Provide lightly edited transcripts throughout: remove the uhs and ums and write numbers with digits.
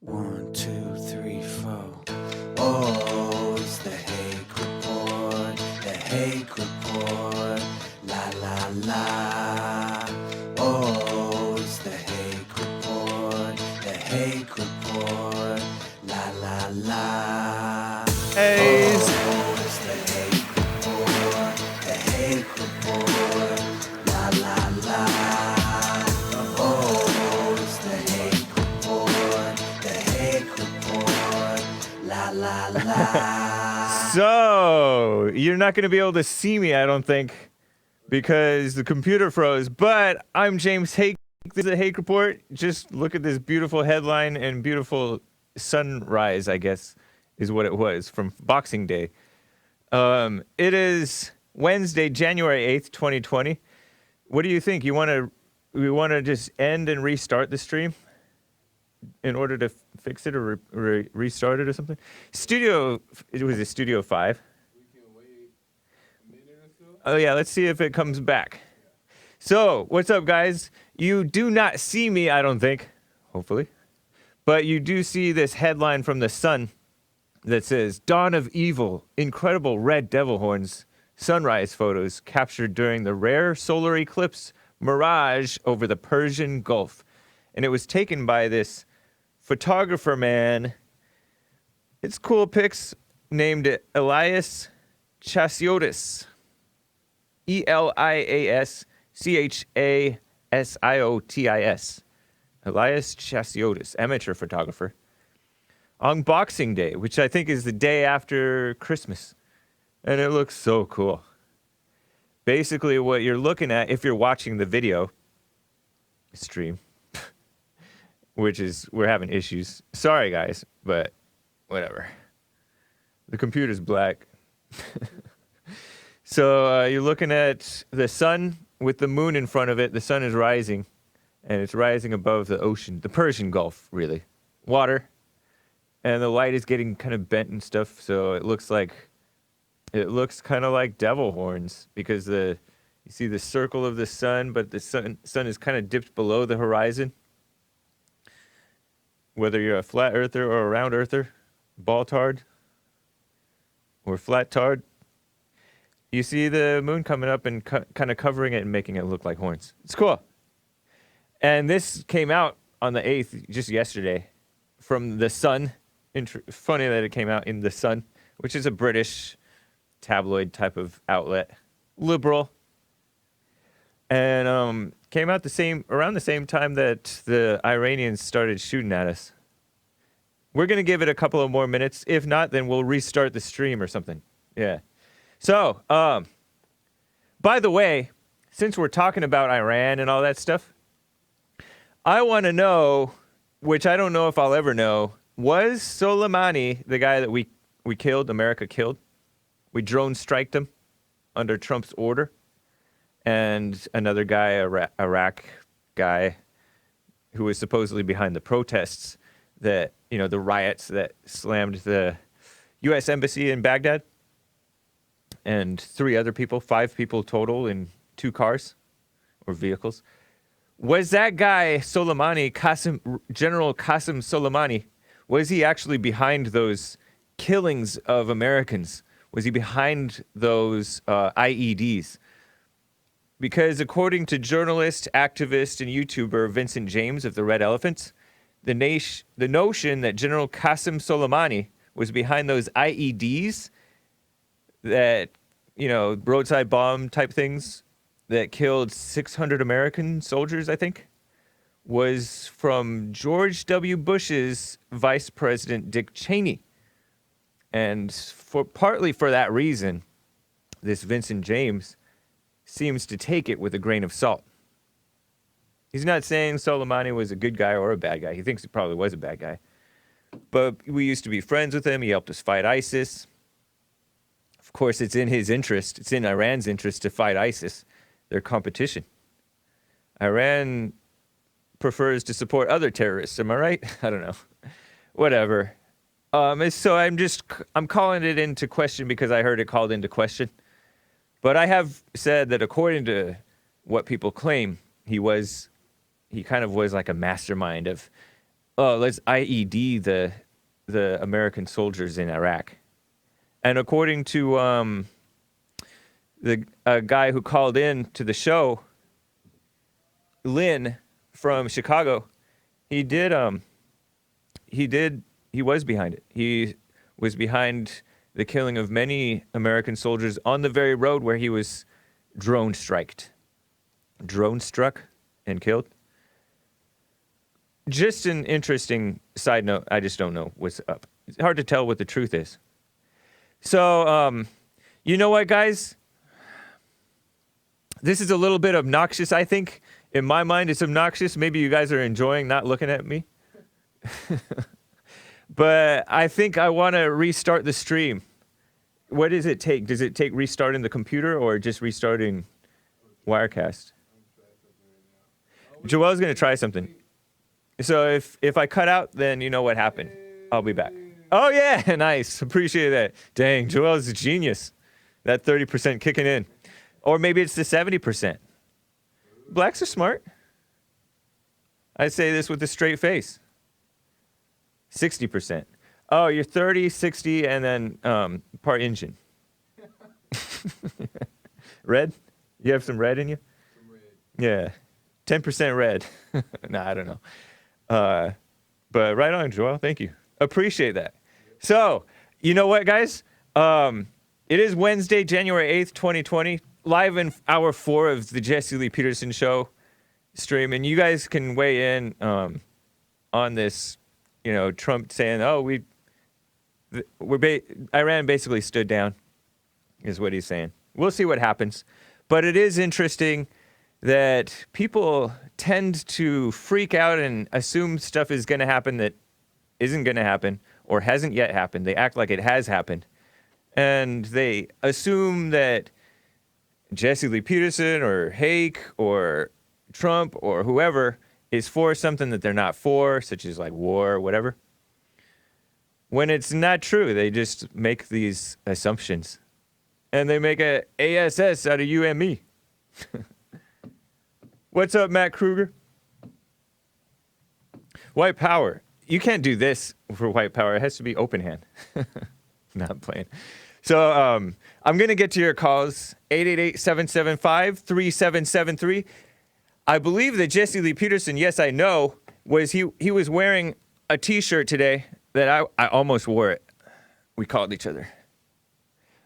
1, 2, 3, 4. Oh, it's the Hake Report, the Hake Report, la la la. Oh, it's the Hake Report, the Hake Report, la la la. Hey. Oh, it's the Hake Report, the Hake Report, la la la. Oh, it's the Hake Report, the Hake Report, la la la. So, you're not going to be able to see me, I don't think, because the computer froze. But I'm James Hake. This is a Hake Report. Just look at this beautiful headline and beautiful sunrise, I guess, is what it was from Boxing Day. It is Wednesday, January 8th, 2020. What do you think? We want to just end and restart the stream in order to fix it or restart it or something? It was a Studio 5. We can wait a minute or so. Oh yeah, let's see if it comes back. So, what's up, guys? You do not see me, I don't think, hopefully. But you do see this headline from The Sun that says, Dawn of Evil, incredible red devil horns, sunrise photos captured during the rare solar eclipse mirage over the Persian Gulf. And it was taken by this photographer man. It's cool pics, named Elias Chasiotis. Elias Chasiotis. Elias Chasiotis, amateur photographer. On Boxing Day, which I think is the day after Christmas. And it looks so cool. Basically, what you're looking at, if you're watching the video stream, which is, we're having issues. Sorry, guys, but whatever. The computer's black. So you're looking at the sun with the moon in front of it. The sun is rising, and it's rising above the ocean, the Persian Gulf, really. Water. And the light is getting kind of bent and stuff, so it looks kind of like devil horns, because you see the circle of the sun, but the sun is kind of dipped below the horizon. Whether you're a flat earther or a round earther, ball-tard or flat-tard, you see the moon coming up and kind of covering it and making it look like horns. It's cool. And this came out on the 8th, just yesterday, from The Sun. Funny that it came out in The Sun, which is a British tabloid type of outlet, liberal, and came out around the same time that the Iranians started shooting at us. We're gonna give it a couple of more minutes. If not, then we'll restart the stream or something. Yeah. So, by the way, since we're talking about Iran and all that stuff, I want to know, which I don't know if I'll ever know, was Soleimani the guy that we killed, America killed? We drone striked him under Trump's order. And another guy, Iraq guy, who was supposedly behind the protests that, the riots that slammed the U.S. Embassy in Baghdad. And 5 people total in 2 cars or vehicles. Was that guy, General Qasem Soleimani, was he actually behind those killings of Americans? Was he behind those IEDs? Because according to journalist, activist, and YouTuber Vincent James of the Red Elephants, the notion that General Qasem Soleimani was behind those IEDs, that, roadside bomb type things that killed 600 American soldiers, I think, was from George W. Bush's Vice President Dick Cheney. And partly for that reason, this Vincent James seems to take it with a grain of salt. He's not saying Soleimani was a good guy or a bad guy. He thinks he probably was a bad guy. But we used to be friends with him. He helped us fight ISIS. Of course, it's in his interest. It's in Iran's interest to fight ISIS, their competition. Iran prefers to support other terrorists. Am I right? I don't know. Whatever. So I'm calling it into question because I heard it called into question. But I have said that according to what people claim, he kind of was like a mastermind of let's IED the American soldiers in Iraq. And according to the guy who called in to the show, Lynn from Chicago, he was behind it. He was behind the killing of many American soldiers on the very road where he was drone struck and killed. Just an interesting side note. I just don't know what's up. It's hard to tell what the truth is. So, you know what, guys? This is a little bit obnoxious, I think. In my mind, it's obnoxious. Maybe you guys are enjoying not looking at me. But I think I want to restart the stream. What does it take? Does it take restarting the computer or just restarting Wirecast? Joel's going to try something. So if I cut out, then you know what happened. I'll be back. Oh, yeah. Nice. Appreciate that. Dang, Joel's a genius. That 30% kicking in. Or maybe it's the 70%. Blacks are smart. I say this with a straight face. 60%. Oh, you're 30, 60, and then part Indian. Red? You have some red in you? Some red. Yeah. 10% red. Nah, I don't know. But right on, Joel. Thank you. Appreciate that. So, you know what, guys? It is Wednesday, January 8th, 2020. Live in hour 4 of the Jesse Lee Peterson show stream. And you guys can weigh in on this, you know, Trump saying, oh, Iran basically stood down, is what he's saying. We'll see what happens. But it is interesting that people tend to freak out and assume stuff is going to happen that isn't going to happen or hasn't yet happened. They act like it has happened. And they assume that Jesse Lee Peterson or Hake or Trump or whoever is for something that they're not for, such as like war or whatever. When it's not true, they just make these assumptions. And they make a ASS out of you and me. What's up, Matt Kruger? White power. You can't do this for white power. It has to be open hand. Not playing. So I'm going to get to your calls. 888-775-3773. I believe that Jesse Lee Peterson, yes, I know, he was wearing a T-shirt today that I almost wore it. We called each other.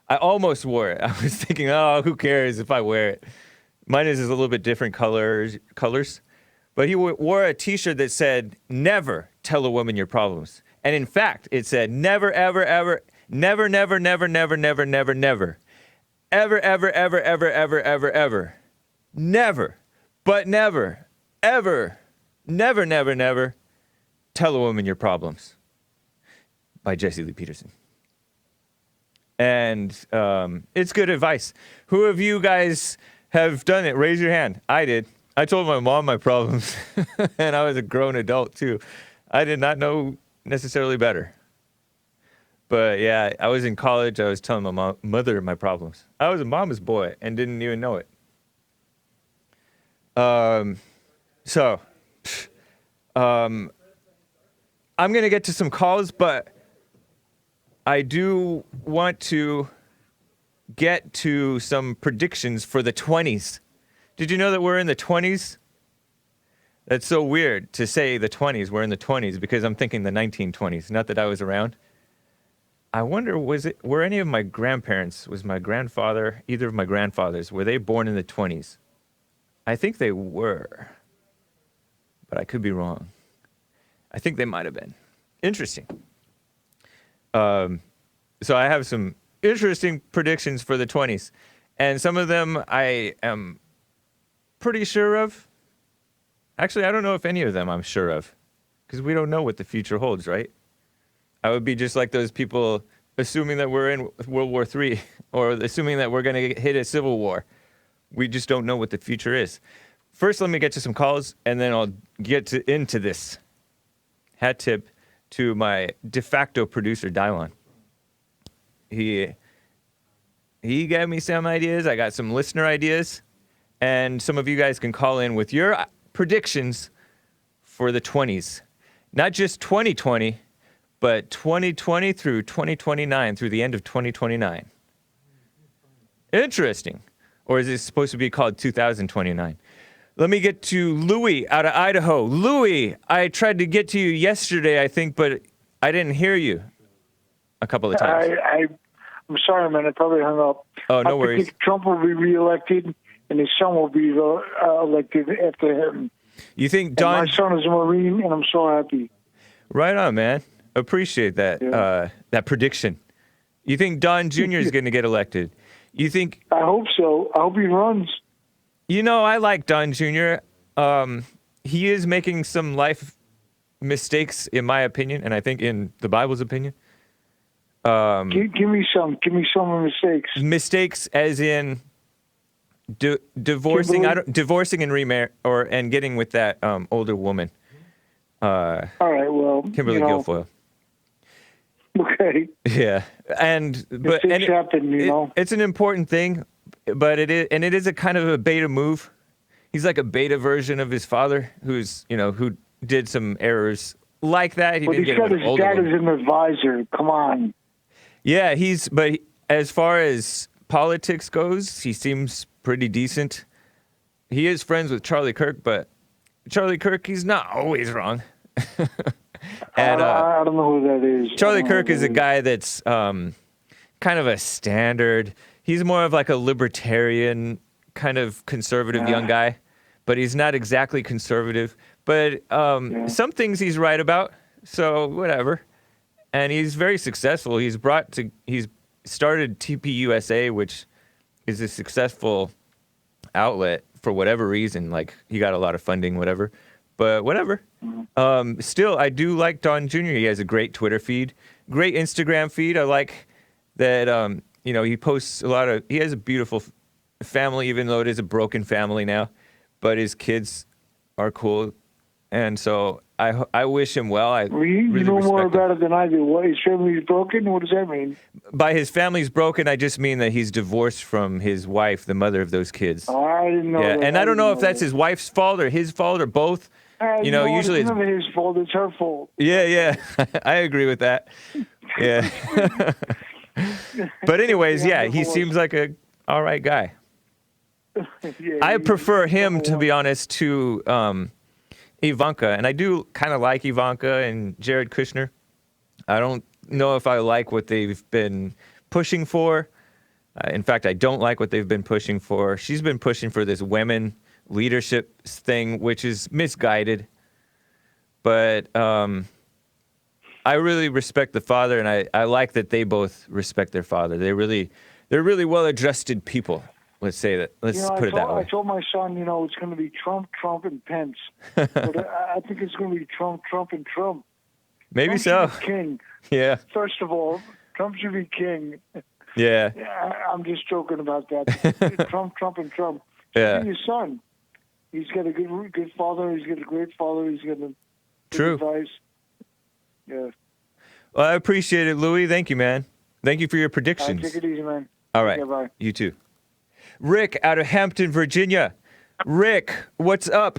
I almost wore it. I was thinking, oh, who cares if I wear it? Mine is a little bit different colors. But he wore a T-shirt that said, never tell a woman your problems. And in fact, it said, never, ever, ever, never, never, never, never, never, never, never. Ever, ever, ever, ever, ever, ever, ever. Never, but never, ever, never, never, never tell a woman your problems. By Jesse Lee Peterson. And it's good advice. Who of you guys have done it? Raise your hand. I did. I told my mom my problems. And I was a grown adult, too. I did not know necessarily better. But, yeah, I was in college. I was telling my mother my problems. I was a mama's boy and didn't even know it. I'm going to get to some calls, but I do want to get to some predictions for the 20s. Did you know that we're in the 20s? That's so weird to say the 20s. We're in the 20s because I'm thinking the 1920s. Not that I was around. I wonder, were any of my grandparents, was my grandfather, either of my grandfathers, were they born in the 20s? I think they were, but I could be wrong. I think they might have been. Interesting. So I have some interesting predictions for the 20s. And some of them I am pretty sure of. Actually, I don't know if any of them I'm sure of. Because we don't know what the future holds, right? I would be just like those people assuming that we're in World War III. Or assuming that we're going to hit a civil war. We just don't know what the future is. First, let me get to some calls. And then I'll get into this. Hat tip to my de facto producer, Daquan. He gave me some ideas. I got some listener ideas. And some of you guys can call in with your predictions for the 20s. Not just 2020, but 2020 through 2029, through the end of 2029. Interesting. Or is it supposed to be called 2029? Let me get to Louie out of Idaho. Louie, I tried to get to you yesterday, I think, but I didn't hear you a couple of times. I'm sorry, man. I probably hung up. Oh, no I worries. think Trump will be reelected, and his son will be elected after him. You think And Don... my son is a Marine, and I'm so happy. Right on, man. Appreciate that, that prediction. You think Don Jr. is going to get elected? You think... I hope so. I hope he runs. You know, I like Don Jr. He is making some life mistakes, in my opinion, and I think in the Bible's opinion. Give me some mistakes. Mistakes, as in divorcing, divorcing and getting with that older woman. All right, well, Kimberly Guilfoyle. Okay. Yeah, but things happen, it's an important thing, but it is a kind of a beta move. He's like a beta version of his father, who did some errors like that. But he's got his dad as an advisor. Come on. Yeah, but as far as politics goes, he seems pretty decent. He is friends with Charlie Kirk, but Charlie Kirk, he's not always wrong. And I don't know who that is. Charlie Kirk is a guy that's kind of a standard. He's more of like a libertarian, kind of conservative young guy, but he's not exactly conservative. But some things he's right about, so whatever. And he's very successful. He's started TPUSA, which is a successful outlet for whatever reason. Like, he got a lot of funding, whatever. But whatever. Still, I do like Don Jr. He has a great Twitter feed, great Instagram feed. I like that, he posts he has a beautiful family, even though it is a broken family now. But his kids are cool. And so I wish him well. I you know more about it than I do. What, his family's broken? What does that mean? By his family's broken, I just mean that he's divorced from his wife, the mother of those kids. Oh, I didn't know that. And I don't know if that's his wife's fault or his fault or both. Usually it's never his fault. It's her fault. Yeah. I agree with that. Yeah. But anyways, he seems like a all right guy. I prefer him, to be honest, to Ivanka, and I do kind of like Ivanka and Jared Kushner. I don't know if I like what they've been pushing for. In fact, I don't like what they've been pushing for. She's been pushing for this women leadership thing, which is misguided. But I really respect the father, and I like that they both respect their father. They're really well-adjusted people. Let's say that. Let's put it that way. I told my son, it's going to be Trump, and Pence. But I think it's going to be Trump, and Trump. Maybe Trump so. Should be king. Yeah. First of all, Trump should be king. Yeah. I'm just joking about that. Trump, and Trump. Yeah. His son. He's got a good father. He's got a great father. He's got a True. good advice. Yeah. Well, I appreciate it, Louie. Thank you, man. Thank you for your predictions. Take it easy, man. All right. Okay, bye. You too. Rick out of Hampton, Virginia. Rick, what's up?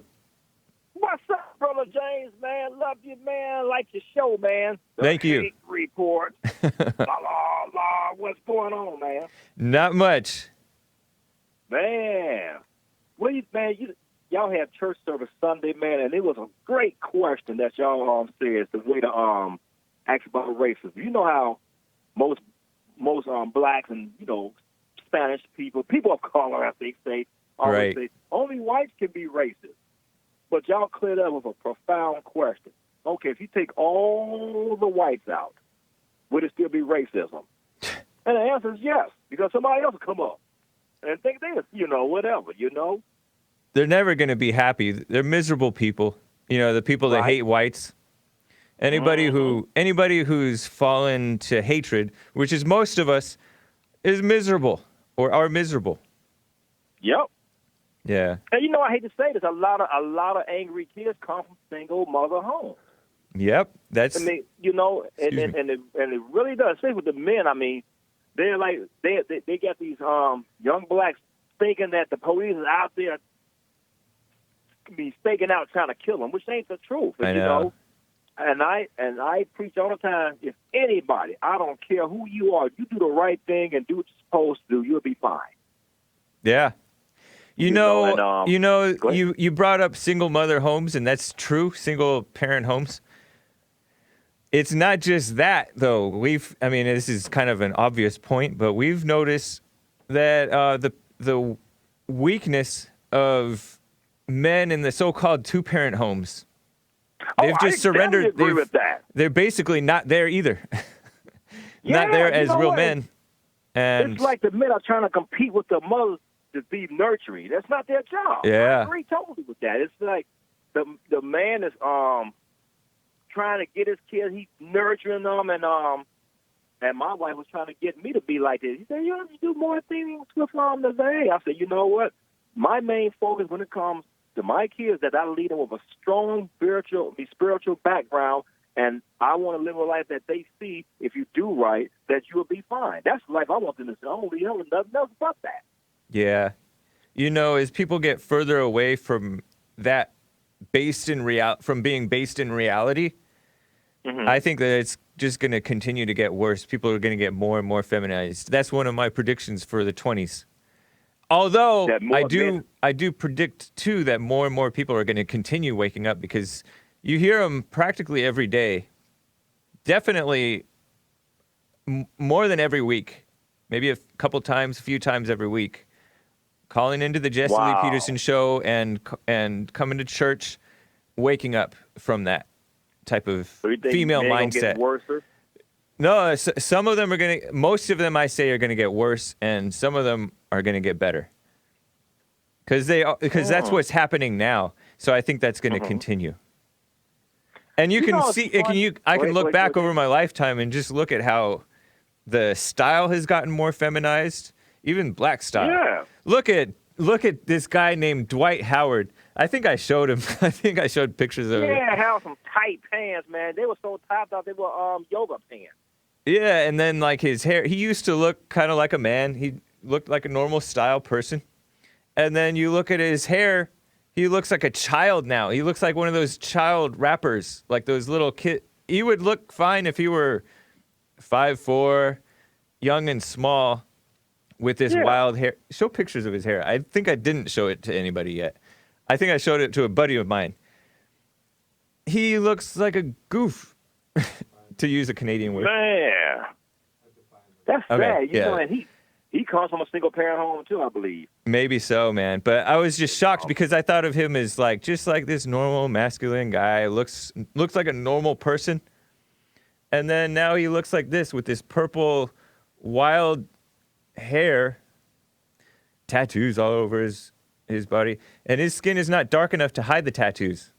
What's up, Brother James, man? Love you, man. Like your show, man. Thank you. Hake Report. la. What's going on, man? Not much. Man. Y'all had church service Sunday, man, and it was a great question that y'all said, the way to ask about racism. You know how most blacks and, Spanish people of color, as they say, always say, only whites can be racist. But y'all cleared up with a profound question. Okay, if you take all the whites out, would it still be racism? And the answer is yes, because somebody else will come up and think this, whatever. They're never going to be happy. They're miserable people. The people that hate whites. Anybody who's fallen to hatred, which is most of us, is miserable or are miserable. Yep. Yeah. And I hate to say this, a lot of angry kids come from single mother homes. Yep. That's. I mean, and it really does. Especially with the men. I mean, they're like they got these young blacks thinking that the police is out there be staking out trying to kill them, which ain't the truth. I know. and I preach all the time. If anybody, I don't care who you are, you do the right thing and do what you're supposed to do, you'll be fine. Yeah. You know, Go ahead. you brought up single mother homes, and that's true, single parent homes. It's not just that, though. I mean, this is kind of an obvious point, but we've noticed that the weakness of men in the so-called two-parent homes. They've I just surrendered. definitely agree with that. They're basically not there either. Yeah, not there you as know real what? men. And It's like the men are trying to compete with the mothers to be nurturing. That's not their job. Yeah. I agree totally with that. It's like the man is trying to get his kids. He's nurturing them, and my wife was trying to get me to be like this. He said, "You have to do more things with the day." I said, "You know what? My main focus when it comes to my kids that I lead them with a strong spiritual background, and I want to live a life that they see. If you do right, that you will be fine. That's the life I want them to see. I don't want to be nothing else but that." yeah, as people get further away from that, from being based in reality, I think that it's just going to continue to get worse. People are going to get more and more feminized. That's one of my predictions for the 20s. Although I do predict too that more and more people are going to continue waking up, because you hear them practically every day. Definitely more than every week, maybe a few times every week, calling into the Jesse Lee Peterson show and coming to church, waking up from that type of female mindset. No, some of them most of them I say are going to get worse, and some of them are going to get better. Because that's what's happening now. So I think that's going to continue. And you can see, I can look back over my lifetime and just look at how the style has gotten more feminized, even black style. Yeah. Look at this guy named Dwight Howard. I think I showed him. I think I showed pictures of him. Yeah, have some tight pants, man. They were so tight, I thought they were yoga pants. Yeah, and then like his hair, he used to look kind of like a man. He looked like a normal style person. And then you look at his hair, he looks like a child now. He looks like one of those child rappers, like those little kid. He would look fine if he were 5'4", young and small, with this wild hair. Show pictures of his hair. I think I didn't show it to anybody yet. I think I showed it to a buddy of mine. He looks like a goof, to use a Canadian word. Man, that's sad. You yeah. know, and he comes from a single parent home too, I believe. Maybe so, man. But I was just shocked because I thought of him as just like this normal masculine guy. Looks like a normal person. And then now he looks like this with this purple, wild hair, tattoos all over his body, and his skin is not dark enough to hide the tattoos.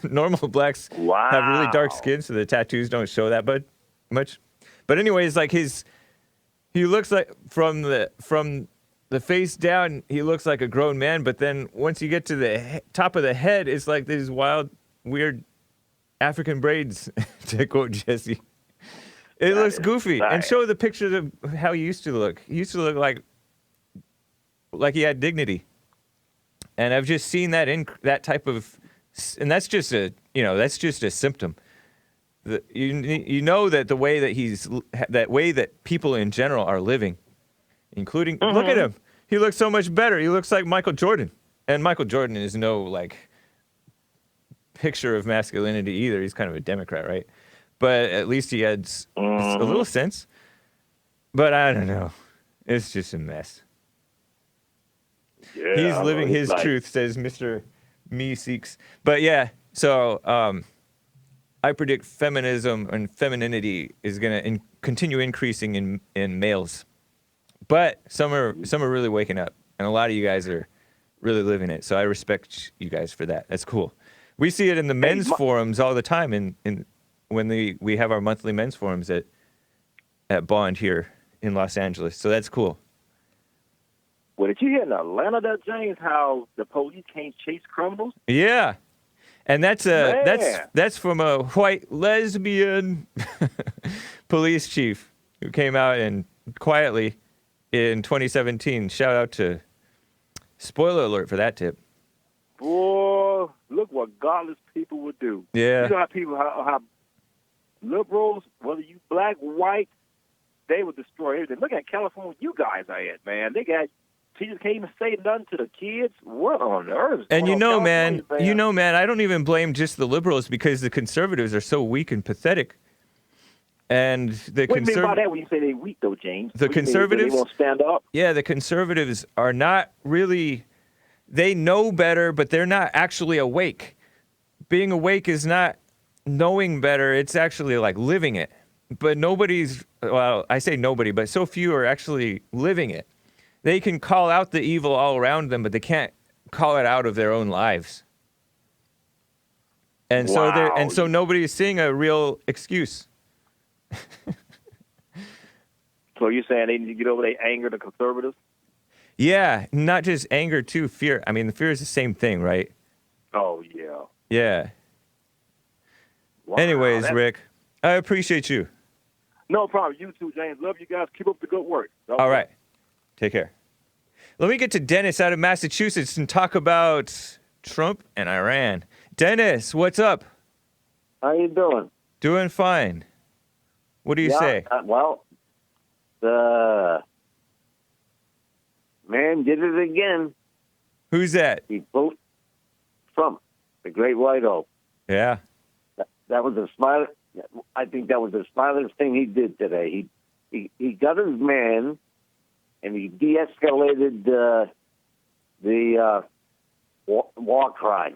Normal blacks have really dark skin, so the tattoos don't show that much. But anyways, like he looks like from the face down, he looks like a grown man. But then once you get to the top of the head, it's like these wild, weird African braids, to quote Jesse. It looks goofy. Nice. And show the pictures of how he used to look. He used to look like he had dignity. And I've just seen that in that type of, and that's just a symptom. You know that the way that people in general are living, including, look at him. He looks so much better. He looks like Michael Jordan. And Michael Jordan is no picture of masculinity either. He's kind of a Democrat, right? But at least he had a little sense. But I don't know. It's just a mess. Yeah, He's living his truth, says Mr. Me Seeks. But yeah, so I predict feminism and femininity is going to continue increasing in males. But some are really waking up, and a lot of you guys are really living it. So I respect you guys for that. That's cool. We see it in the men's forums all the time, when we have our monthly men's forums at Bond here in Los Angeles. So that's cool. Well, did you hear in Atlanta, that James, how the police can't chase criminals? Yeah, and that's from a white lesbian police chief who came out and quietly in 2017. Shout out to, spoiler alert for that tip. Boy, look what godless people would do. Yeah. You know how liberals, whether you black, white, they would destroy everything. Look at California, you guys are at, man. They got teachers can't even say nothing to the kids. What on earth? is And going on in California, man, I don't even blame just the liberals because the conservatives are so weak and pathetic. And the What do you mean by that when you say they weak, though, James? The What do you mean, conservatives, they won't stand up. Yeah, the conservatives are not really. They know better, but they're not actually awake. Being awake is not knowing better; it's actually like living it. But nobody's. Well, I say nobody, but so few are actually living it. They can call out the evil all around them, but they can't call it out of their own lives. And so nobody is seeing a real excuse. So you're saying they need to get over their anger, the conservatives? Yeah, not just anger, too, fear. I mean, the fear is the same thing, right? Oh, yeah. Yeah. Wow, Anyways, Rick, I appreciate you. No problem. You too, James. Love you guys. Keep up the good work. All right. Take care. Let me get to Dennis out of Massachusetts and talk about Trump and Iran. Dennis, what's up? How you doing? Doing fine. What do you say? Well, the man did it again. Who's that? He voted Trump, the great white oak. Yeah. That was the smart. I think that was the smartest thing he did today. He got his man, and he de-escalated the war crime.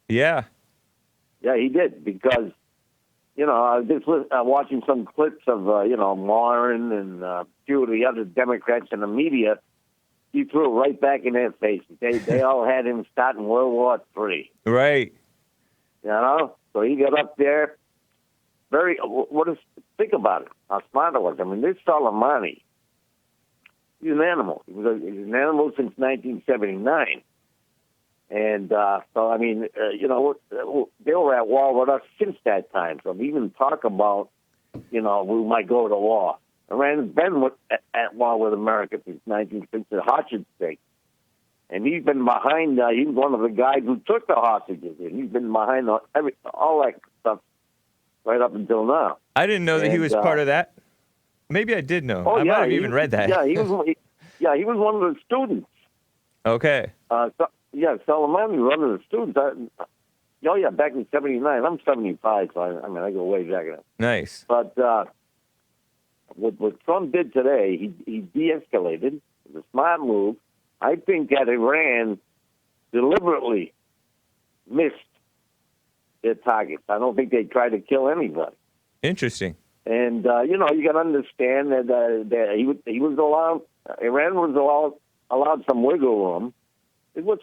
Yeah. Yeah, he did, because, you know, I was just watching some clips of, Warren and a few of the other Democrats in the media. He threw it right back in their faces. They all had him starting World War III. Right. You know? So he got up there. Think about it, how smart it was. I mean, this Soleimani, he's an animal. He's an animal since 1979. And so, I mean, they were at war with us since that time. So even talk about, we might go to war. Iran's been at war with America since the hostage state. And he's been behind, he's one of the guys who took the hostages. And he's been behind all that stuff right up until now. I didn't know that he was part of that. Maybe I did know. I might have even read that. Yeah, he was one of the students. Okay. Soleimani was one of the students. Back in 79. I'm 75, so I go way back then. Nice. But what Trump did today, he de-escalated. It was a smart move. I think that Iran deliberately missed their targets. I don't think they tried to kill anybody. Interesting. And, you got to understand that he was allowed, Iran was allowed some wiggle room. Is what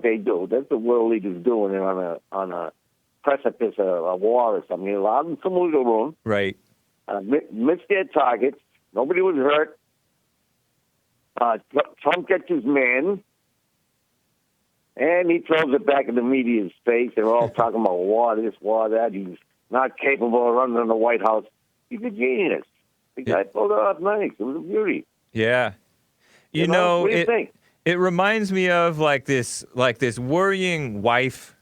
they do. That's what world leaders do when they're on a precipice of a war or something. They allowed them some wiggle room. Right. Missed their targets. Nobody was hurt. Trump gets his man, and he throws it back in the media's face. They're all talking about war, this, war, that. He's not capable of running the White House. He's a genius. The guy pulled it off nice. It was a beauty. Yeah. You know what do you think? It reminds me of like this worrying wife,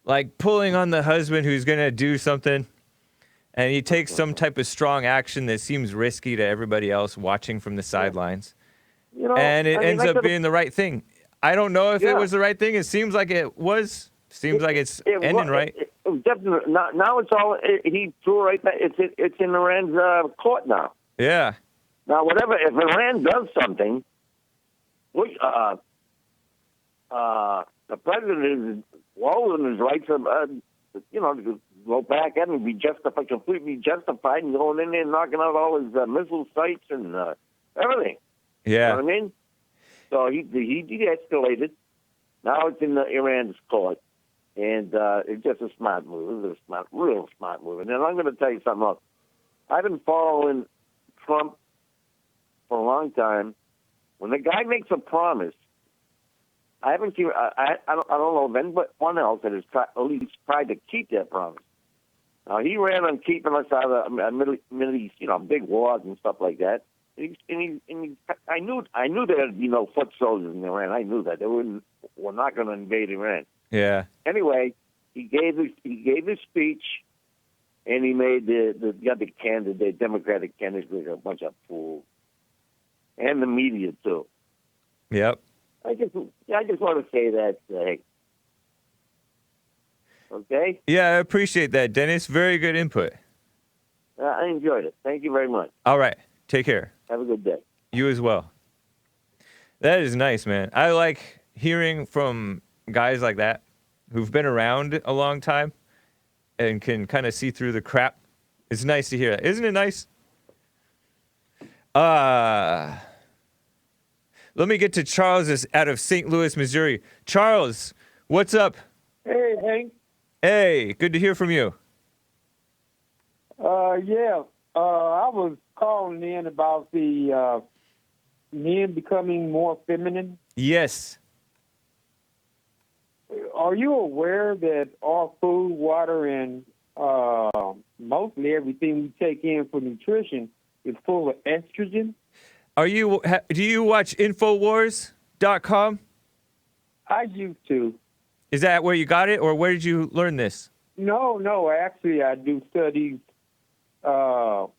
like pulling on the husband who's going to do something, and he takes some type of strong action that seems risky to everybody else watching from the sidelines. And it ends up being the right thing. I don't know if it was the right thing. It seems like it was. Seems like it's ending right. Definitely. Now it's all, he threw right back. It's in Iran's court now. Yeah. Now, if Iran does something, the president is well within his rights to go back at him and be completely justified in going in there and knocking out all his missile sites and everything. Yeah. You know what I mean? So he de-escalated. Now it's in Iran's court. And it's just a smart move. It was a real smart move. And then I'm going to tell you something else. I've been following Trump for a long time. When the guy makes a promise, I haven't seen. I don't know of anyone else that has at least tried to keep that promise. Now he ran on keeping us out of Middle East, big wars and stuff like that. I knew there'd be no foot soldiers in Iran. I knew that they were not going to invade Iran. Yeah. Anyway, he gave his speech, and he made the other candidate, Democratic candidate, a bunch of fools, and the media too. Yep. I just want to say that. Hey, okay. Yeah, I appreciate that, Dennis. Very good input. I enjoyed it. Thank you very much. All right. Take care. Have a good day. You as well. That is nice, man. I like hearing from guys like that who've been around a long time and can kind of see through the crap. It's nice to hear that. Isn't it nice? Let me get to Charles out of St. Louis, Missouri. Charles, what's up? Hey, Hank. Hey, good to hear from you. I was calling in about the men becoming more feminine. Yes. Are you aware that our food, water, and mostly everything we take in for nutrition is full of estrogen? Do you watch Infowars.com? I used to. Is that where you got it, or where did you learn this? No. Actually, I do studies over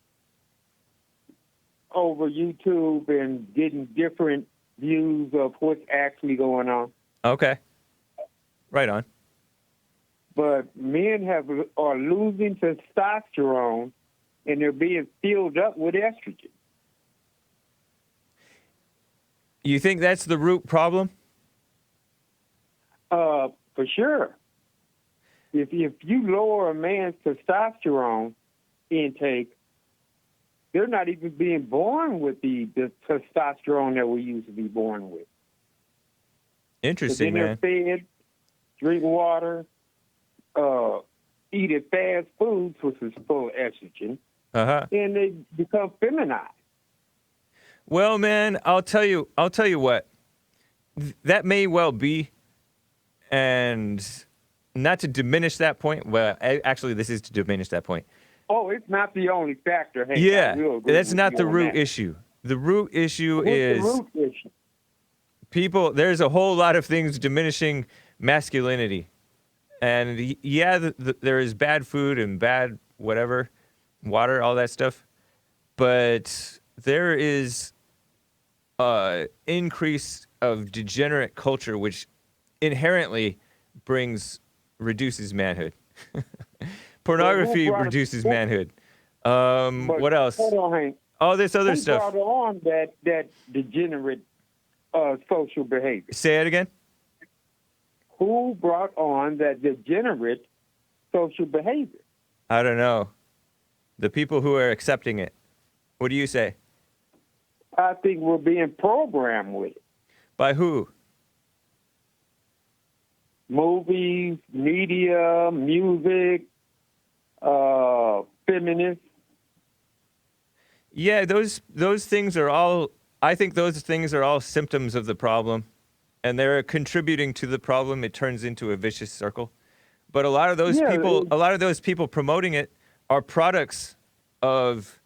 YouTube and getting different views of what's actually going on. Okay. Right on. But men are losing testosterone, and they're being filled up with estrogen. You think that's the root problem? For sure. If you lower a man's testosterone intake, they're not even being born with the testosterone that we used to be born with. Interesting, man. They're fed, drink water, eat fast foods, which is full of estrogen, and they become feminized. Well, man, I'll tell you what. That may well be, and not to diminish that point. Well, actually, this is to diminish that point. Oh, it's not the only factor. Hey, yeah, that's not the root issue. The root issue is the root issue? People. There's a whole lot of things diminishing masculinity, and yeah, there is bad food and bad whatever, water, all that stuff, but there is increase of degenerate culture, which inherently reduces manhood. Pornography reduces manhood. What else? Hold on, Hank. All this other Who stuff. brought on that degenerate social behavior? Say it again. Who brought on that degenerate social behavior? I don't know. The people who are accepting it. What do you say? I think we're being programmed with it. By who? Movies, media, music, feminists. Yeah, those things are all. I think those things are all symptoms of the problem, and they're contributing to the problem. It turns into a vicious circle. But a lot of those people promoting it are products of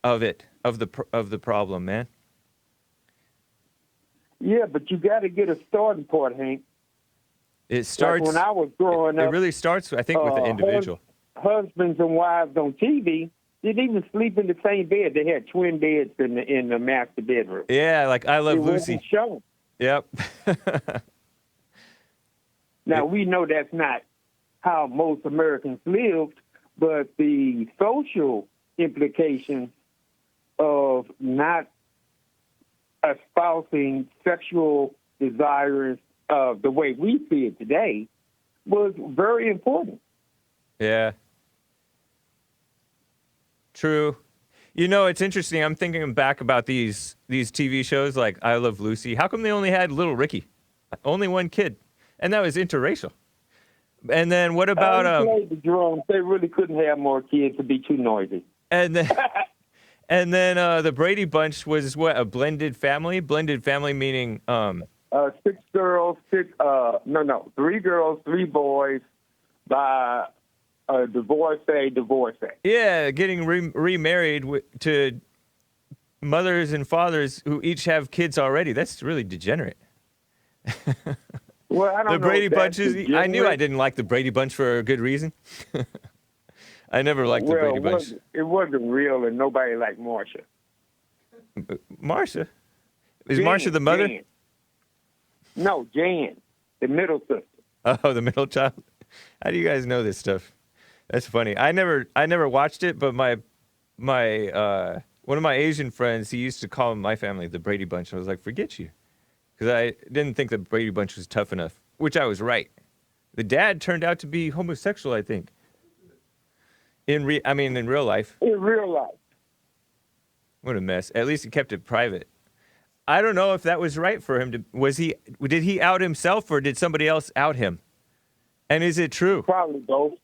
the problem, man. Yeah, but you got to get a starting point, Hank. It starts like when I was growing up. It really starts, I think, with the individual. Husbands and wives on TV didn't even sleep in the same bed. They had twin beds in the master bedroom. Yeah, like I Love Lucy. It wasn't shown. Yep. Now, we know that's not how most Americans lived, but the social implications of not espousing sexual desires the way we see it today was very important. Yeah. True. You know, it's interesting. I'm thinking back about these TV shows like I Love Lucy. How come they only had little Ricky? Only one kid. And that was interracial. And then what about... They played the drums. They really couldn't have more kids to be too noisy. And then... And then the Brady Bunch was what, a blended family? Blended family meaning 6 girls, 3 girls, 3 boys by divorcee. Yeah, getting remarried to mothers and fathers who each have kids already. That's really degenerate. Well, I don't know. The Brady Bunches. I knew I didn't like the Brady Bunch for a good reason. I never liked the Well, Brady Bunch. it wasn't real, and nobody liked Marsha. Marsha? Is Jan, Marsha the mother? Jan. No, Jan, the middle sister. Oh, the middle child. How do you guys know this stuff? That's funny. I never watched it, but my one of my Asian friends, he used to call my family the Brady Bunch. I was like, forget you, because I didn't think the Brady Bunch was tough enough, which I was right. The dad turned out to be homosexual, I think. In real life. In real life. What a mess. At least he kept it private. I don't know if that was right for him. Did he out himself, or did somebody else out him? And is it true? Probably both.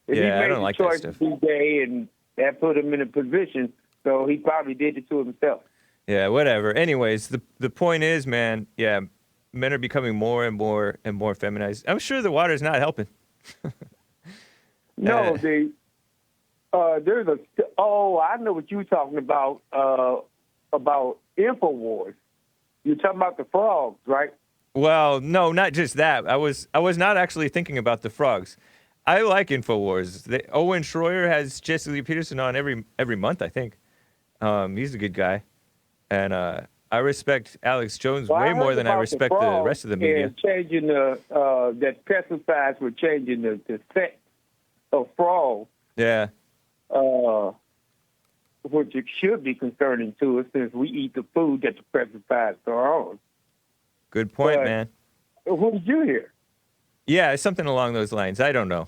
If Yeah, he I don't made like the that choice stuff. to be gay, and that put him in a position, so he probably did it to himself. Yeah, whatever. Anyways, the point is, man, yeah, men are becoming more and more and more feminized. I'm sure the water's not helping. No, there's I know what you're talking about InfoWars. You're talking about the frogs, right? Well, no, not just that. I was not actually thinking about the frogs. I like InfoWars. Owen Schroyer has Jesse Lee Peterson on every month, I think. He's a good guy. And I respect Alex Jones way more than I respect the rest of the media. And changing that pesticides were changing the sex of frogs. Yeah. Which it should be concerning to us since we eat the food that the pesticides are on. Good point, But man. What did you hear? Yeah, something along those lines. I don't know.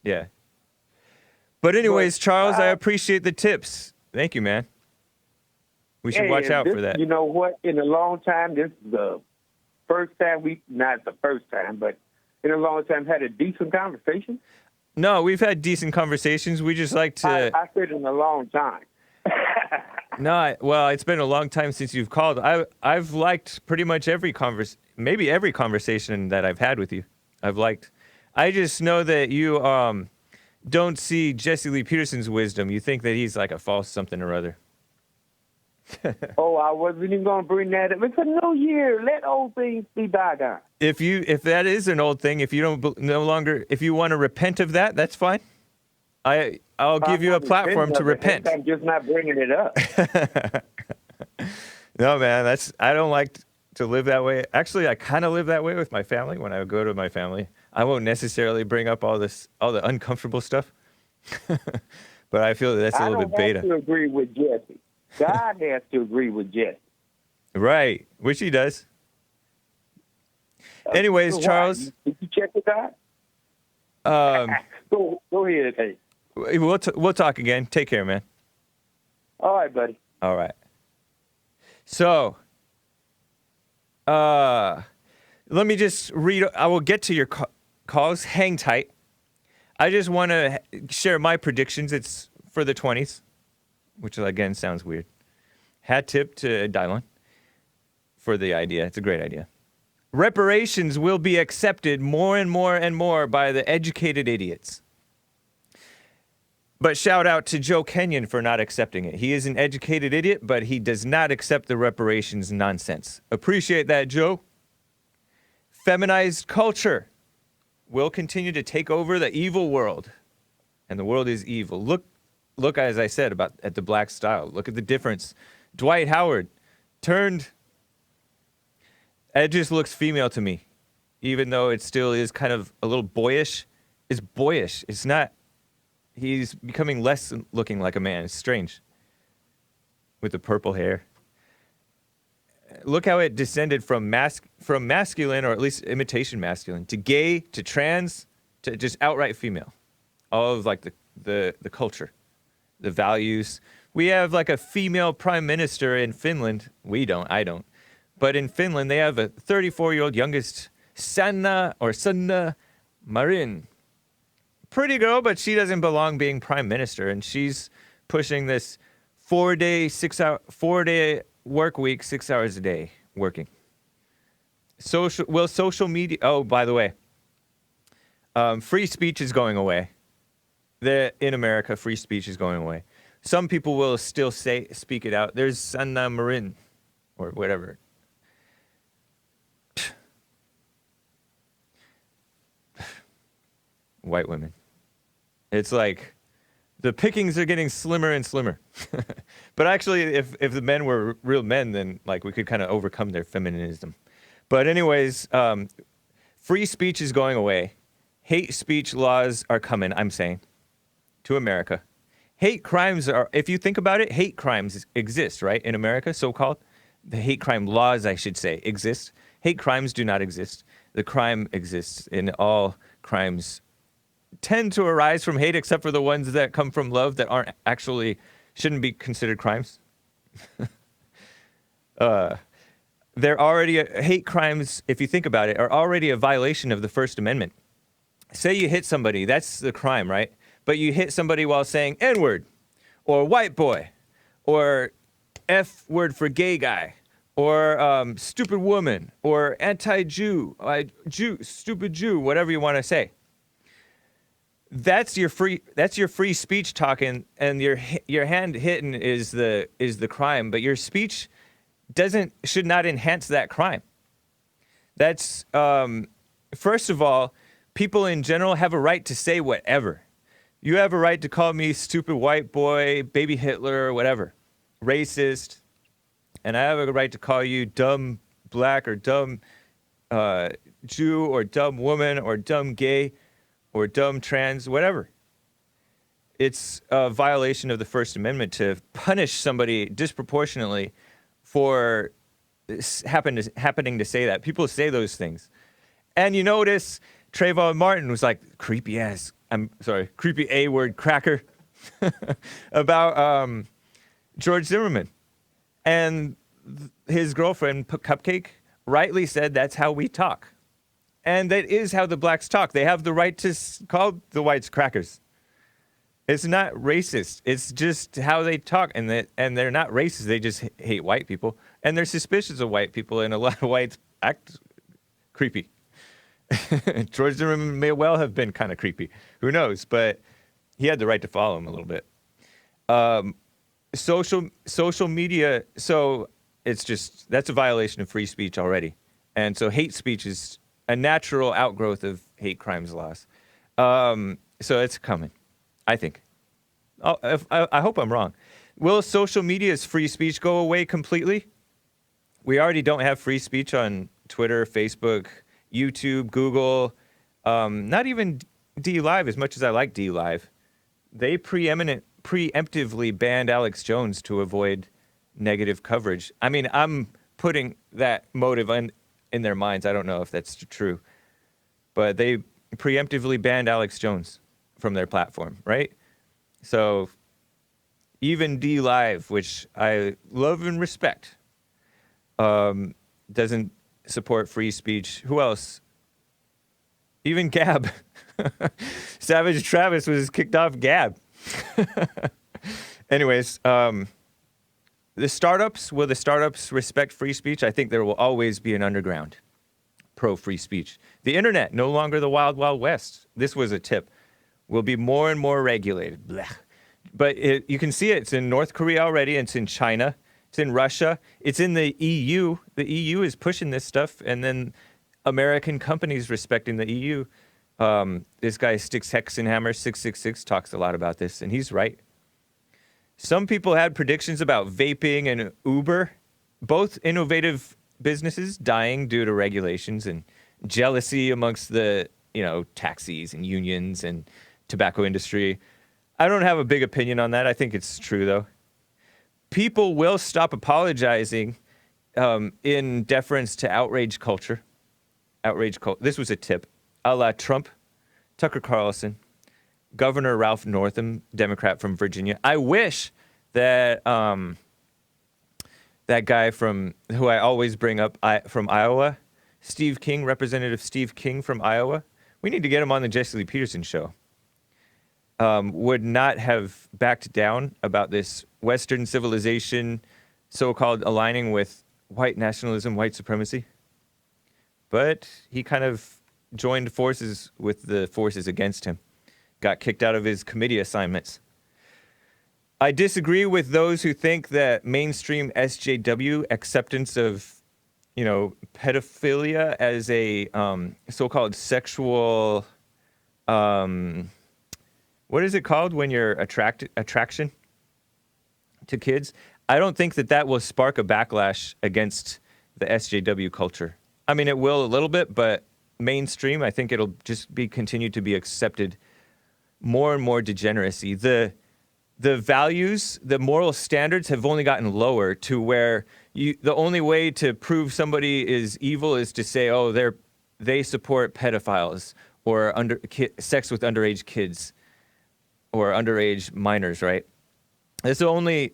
Yeah. But anyways, Charles, I appreciate the tips. Thank you, man. We should watch out for that. You know what? In a long time, this is the first time not the first time, but in a long time, had a decent conversation. No, we've had decent conversation. We just like to... I said in a long time. No, well, it's been a long time since you've called. I've liked pretty much maybe every conversation that I've had with you. I've liked. I just know that you don't see Jesse Lee Peterson's wisdom. You think that he's like a false something or other. Oh, I wasn't even going to bring that up. It's a new year. Let old things be bygone. If that is an old thing, if you if you want to repent of that, that's fine. I'll give you a platform to repent. I'm just not bringing it up. No, man, I don't like to live that way. Actually, I kind of live that way with my family. When I go to my family, I won't necessarily bring up all the uncomfortable stuff. But I feel that's a little bit beta. I don't have to agree with Jesse. God has to agree with Jesse. Right, which he does. Anyways, So Charles. Did you check with God? Go ahead, hey. We'll talk again. Take care, man. All right, buddy. All right. So, let me just read. I will get to your calls. Hang tight. I just want to share my predictions. It's for the 20s, which again sounds weird. Hat tip to Daquan for the idea. It's a great idea. Reparations will be accepted more and more and more by the educated idiots. But shout out to Joe Kenyon for not accepting it. He is an educated idiot, but he does not accept the reparations nonsense. Appreciate that, Joe. Feminized culture will continue to take over the evil world. And the world is evil. Look, as I said, at the black style. Look at the difference. Dwight Howard turned... It just looks female to me. Even though it still is kind of a little boyish. It's boyish. It's not... He's becoming less looking like a man. It's strange. With the purple hair. Look how it descended from masculine, or at least imitation masculine, to gay, to trans, to just outright female. All of like the culture, the values. We have like a female prime minister in Finland. We don't. I don't. But in Finland, they have a 34-year-old youngest Sanna Marin. Pretty girl, but she doesn't belong being prime minister, and she's pushing this 4-day work week, 6 hours a day working. Social media. Oh, by the way, free speech is going away. In America, free speech is going away. Some people will still speak it out. There's Sanna Marin, or whatever. White women. It's like the pickings are getting slimmer and slimmer. But actually, if the men were real men, then like we could kind of overcome their feminism. But anyways, free speech is going away. Hate speech laws are coming, I'm saying, to America. Hate crimes are, if you think about it, hate crimes exist, right? In America, so-called. The hate crime laws, I should say, exist. Hate crimes do not exist. The crime exists, and all crimes tend to arise from hate, except for the ones that come from love that aren't actually, shouldn't be considered crimes. They're already, hate crimes, if you think about it, are already a violation of the First Amendment. Say you hit somebody, that's the crime, right? But you hit somebody while saying N-word, or white boy, or F-word for gay guy, or stupid woman, or anti-Jew, stupid Jew, whatever you want to say. That's your free speech talking, and your hand hitting is the crime, but your speech should not enhance that crime. That's first of all, people in general have a right to say whatever. You have a right to call me stupid white boy, baby Hitler, whatever, racist, and I have a right to call you dumb black or dumb Jew or dumb woman or dumb gay or dumb trans, whatever. It's a violation of the First Amendment to punish somebody disproportionately for happening to say that. People say those things. And you notice Trayvon Martin was like, creepy A-word cracker about George Zimmerman. And his girlfriend, Cupcake, rightly said that's how we talk. And that is how the blacks talk. They have the right to call the whites crackers. It's not racist. It's just how they talk. And they're not racist. They just hate white people. And they're suspicious of white people. And a lot of whites act creepy. George Zimmerman may well have been kind of creepy. Who knows? But he had the right to follow him a little bit. Social media. So it's just, that's a violation of free speech already. And so hate speech is a natural outgrowth of hate crimes laws. So it's coming, I think. I hope I'm wrong. Will social media's free speech go away completely? We already don't have free speech on Twitter, Facebook, YouTube, Google, not even DLive, as much as I like DLive. They preemptively banned Alex Jones to avoid negative coverage. I mean, I'm putting that motive in their minds. I don't know if that's true. But they preemptively banned Alex Jones from their platform, right? So even DLive, which I love and respect, doesn't support free speech. Who else? Even Gab. Savage Travis was kicked off Gab. Anyways, will the startups respect free speech? I think there will always be an underground pro-free speech. The internet, no longer the wild, wild west. This was a tip. Will be more and more regulated. Blech. But you can see it. It's in North Korea already. It's in China. It's in Russia. It's in the EU. The EU is pushing this stuff. And then American companies respecting the EU. This guy, Sticks Hexenhammer 666, talks a lot about this. And he's right. Some people had predictions about vaping and Uber, both innovative businesses dying due to regulations and jealousy amongst the, taxis and unions and tobacco industry. I don't have a big opinion on that. I think it's true, though. People will stop apologizing in deference to outrage culture. This was a tip. A la Trump, Tucker Carlson, Governor Ralph Northam, Democrat from Virginia. I wish that that guy who I always bring up from Iowa, Steve King, Representative Steve King from Iowa, we need to get him on the Jesse Lee Peterson show, would not have backed down about this Western civilization so-called aligning with white nationalism, white supremacy. But he kind of joined forces with the forces against him. Got kicked out of his committee assignments. I disagree with those who think that mainstream SJW acceptance of, pedophilia as a so-called sexual what is it called when you're attraction to kids? I don't think that will spark a backlash against the SJW culture. I mean, it will a little bit, but mainstream, I think it'll just continue to be accepted. More and more degeneracy. The values, the moral standards have only gotten lower to where the only way to prove somebody is evil is to say, oh, they support pedophiles or sex with underage kids or underage minors, right? That's the only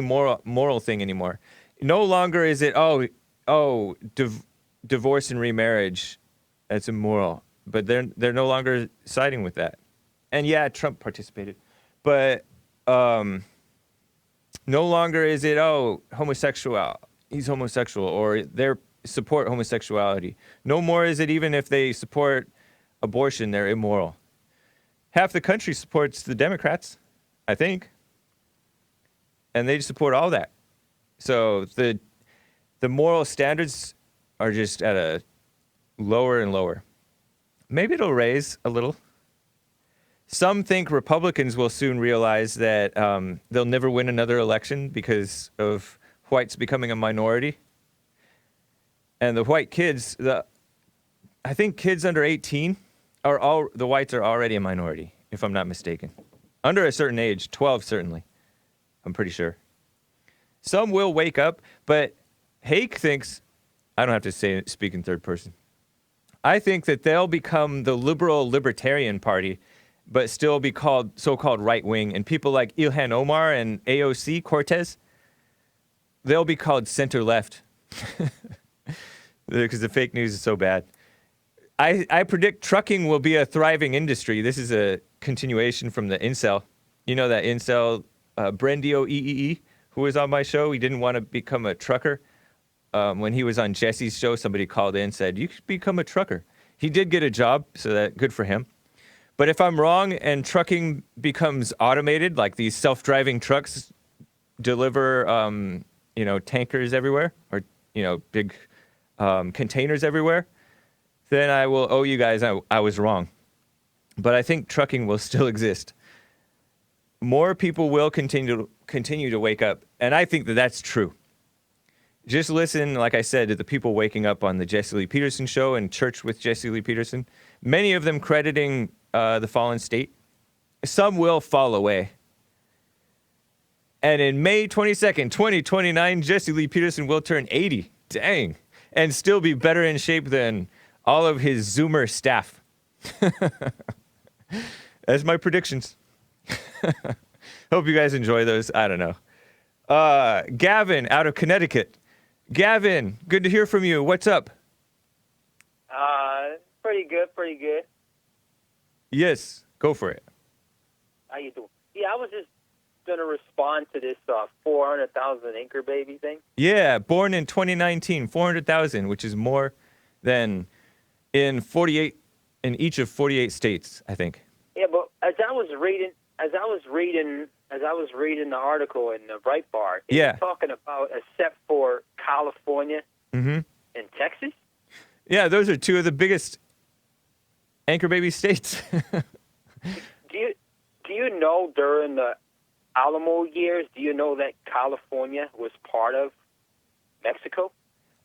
moral thing anymore. No longer is it divorce and remarriage, that's immoral. But they're no longer siding with that. And yeah, Trump participated. But no longer is it, homosexual, he's homosexual, or they support homosexuality. No more is it even if they support abortion, they're immoral. Half the country supports the Democrats, I think. And they support all that. So the moral standards are just at a lower and lower. Maybe it'll raise a little. Some think Republicans will soon realize that they'll never win another election because of whites becoming a minority. And the white kids, I think kids under 18 the whites are already a minority, if I'm not mistaken. Under a certain age, 12 certainly, I'm pretty sure. Some will wake up, but Hake thinks, I don't have to speak in third person. I think that they'll become the liberal libertarian party, but still be called so-called right-wing. And people like Ilhan Omar and AOC Cortez, they'll be called center-left because the fake news is so bad. I predict trucking will be a thriving industry. This is a continuation from the incel. You know that incel, Brendio EEE, who was on my show? He didn't want to become a trucker. When he was on Jesse's show, somebody called in and said, you could become a trucker. He did get a job, so that good for him. But if I'm wrong and trucking becomes automated, like these self-driving trucks deliver, tankers everywhere or, big containers everywhere, then I will owe you guys I was wrong. But I think trucking will still exist. More people will continue to wake up, and I think that that's true. Just listen, like I said, to the people waking up on the Jesse Lee Peterson show and Church with Jesse Lee Peterson. Many of them crediting the fallen state. Some will fall away. And in May 22nd, 2029, Jesse Lee Peterson will turn 80. Dang. And still be better in shape than all of his Zoomer staff. That's my predictions. Hope you guys enjoy those. I don't know. Gavin out of Connecticut. Gavin, good to hear from you. What's up? Pretty good. Yes, go for it. How you doing? Yeah, I was just going to respond to this 400,000 anchor baby thing. Yeah, born in 2019, 400,000, which is more than in each of 48 states, I think. Yeah, but as I was reading the article in the Breitbart, it was talking about except for California and Texas. Yeah, those are two of the biggest anchor baby states. Do you know during the Alamo years? Do you know that California was part of Mexico?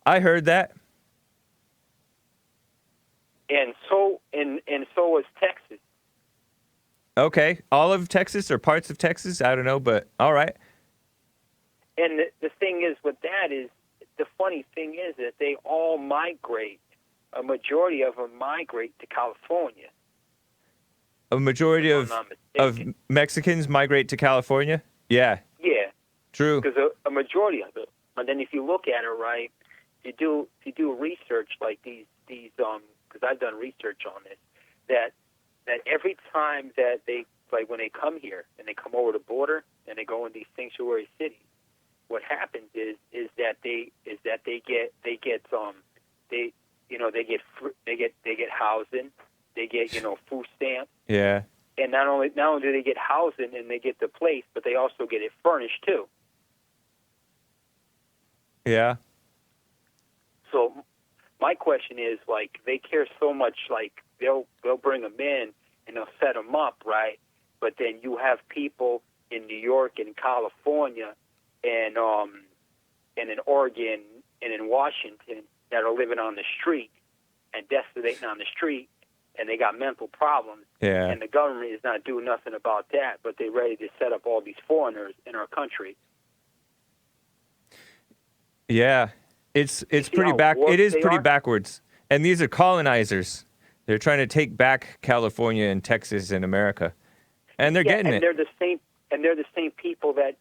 I heard that. And so was Texas. Okay, all of Texas or parts of Texas? I don't know, but all right. And the thing is with that is, the funny thing is that they all migrate. A majority of them migrate to California. A majority of Mexicans migrate to California? Yeah. Yeah. True. Because a majority of it. And then if you look at it, right, if you do research like these because I've done research on this, that every time that they, like when they come here and they come over the border and they go in these sanctuary cities, what happens is that they get housing, they get food stamps. Yeah. And not only do they get housing and they get the place, but they also get it furnished too. Yeah. So my question is, like, they care so much, like they'll bring them in, and they'll set them up, right? But then you have people in New York and California and in Oregon and in Washington that are living on the street and desolating on the street, and they got mental problems. Yeah. And the government is not doing nothing about that, but they're ready to set up all these foreigners in our country. Yeah. It's see pretty how woke it is they pretty are? backwards. And these are colonizers. They're trying to take back California and Texas and America. And they're getting it. They're the same people that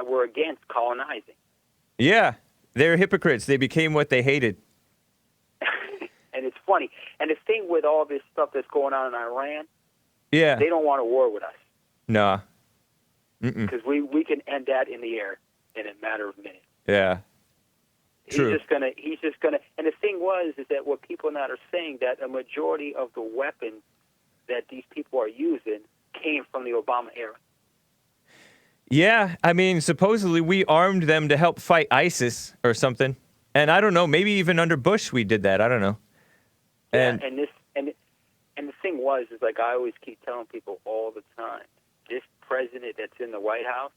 were against colonizing. Yeah. They're hypocrites. They became what they hated. And it's funny. And the thing with all this stuff that's going on in Iran, Yeah. they don't want a war with us. Nah. Mm-mm. Because we can end that in the air in a matter of minutes. Yeah. True. He's just gonna. And the thing is that what people now are saying that a majority of the weapons that these people are using came from the Obama era. Yeah, I mean, supposedly we armed them to help fight ISIS or something. And I don't know, maybe even under Bush we did that. I don't know. And And the thing is like I always keep telling people all the time, this president that's in the White House,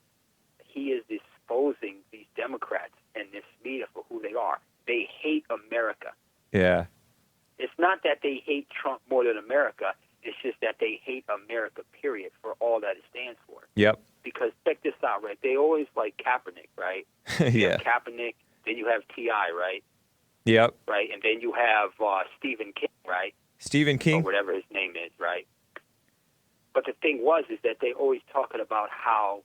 he is exposing these Democrats and this media for who they are. They hate America. yeah. It's not that they hate Trump more than America. It's just that they hate America, period, for all that it stands for. Yep. Because check this out, right? They always like Kaepernick, right? You Yeah. have Kaepernick, then you have T.I., right? Yep. Right? And then you have Stephen King, right? Stephen Or King. whatever his name is, right? But the thing is that they always talking about how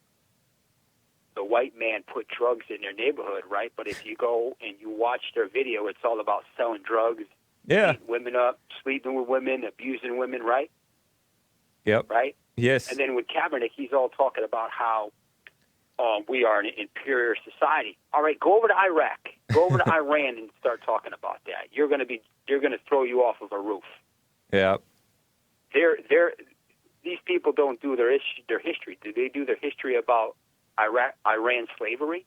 the white man put drugs in their neighborhood, right? But if you go and you watch their video, it's all about selling drugs, Yeah. beating women up, sleeping with women, abusing women, right? Yep. Right? Yes. And then with Kaepernick, he's all talking about how we are an inferior society. All right, go over to Iraq, go over to Iran, and start talking about that. They're going to throw you off of a roof. Yeah. These people don't do their history. Do they do their history about Iran slavery?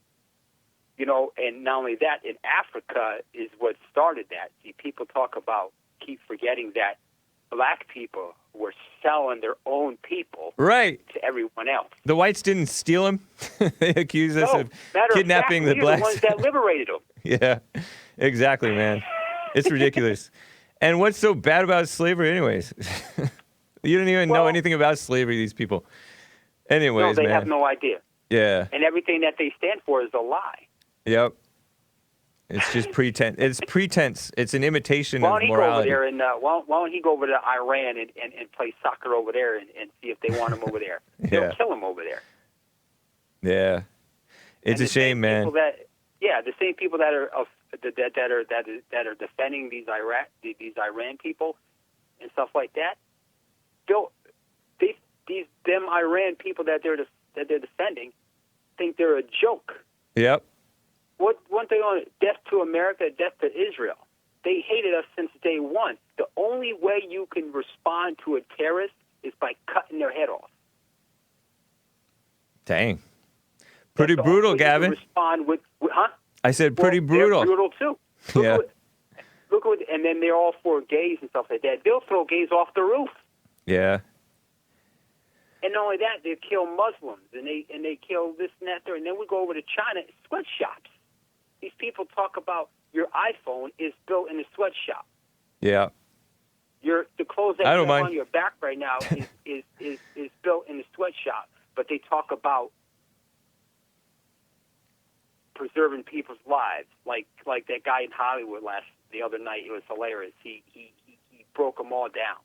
You know, and not only that, in Africa is what started that. See, people keep forgetting that black people were selling their own people Right. to everyone else. The whites didn't steal him. They accused us of matter kidnapping of fact, the we're blacks. the ones that liberated them. Yeah. Exactly, man. It's ridiculous. And what's so bad about slavery anyways? You don't even know anything about slavery, these people. Anyways, No, they man. have no idea. Yeah. And everything that they stand for is a lie. Yep. It's just pretense. It's pretense. It's an imitation Why of don't he morality. go over there and why don't he go over to Iran and play soccer over there and see if they want him over there? Yeah. They'll kill him over there. Yeah. It's And a shame, man. The same people that are defending these Iran people and stuff like that. Them Iran people that they're defending think they're a joke. Yep. What one thing on it? Death to America, death to Israel. They hated us since day one. The only way you can respond to a terrorist is by cutting their head off. Dang. Pretty That's the only brutal, way you can Gavin. respond with huh? I said pretty brutal. They're brutal too. Yeah. Look what, and then they're all for gays and stuff like that. They'll throw gays off the roof. Yeah. And not only that, they kill Muslims and they kill this and that there. And then we go over to China, sweatshops. These people talk about your iPhone is built in a sweatshop. Yeah. The clothes that I you don't have mind. on your back right now is built in a sweatshop. But they talk about preserving people's lives, like that guy in Hollywood the other night. It was hilarious. He broke them all down.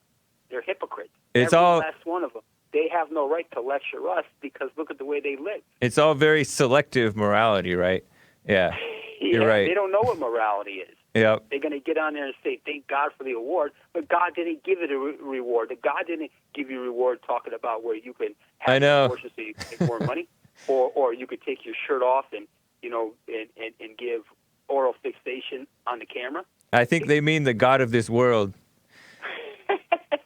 They're hypocrites. It's Every all- last one of them. They have no right to lecture us because look at the way they live. It's all very selective morality, right? Yeah. You're right. They don't know what morality is. Yep. They're going to get on there and say, thank God for the award, but God didn't give it a reward. God didn't give you a reward talking about where you can have I know. an abortion so you can make more money, or you could take your shirt off and give oral fixation on the camera. I think they mean the God of this world.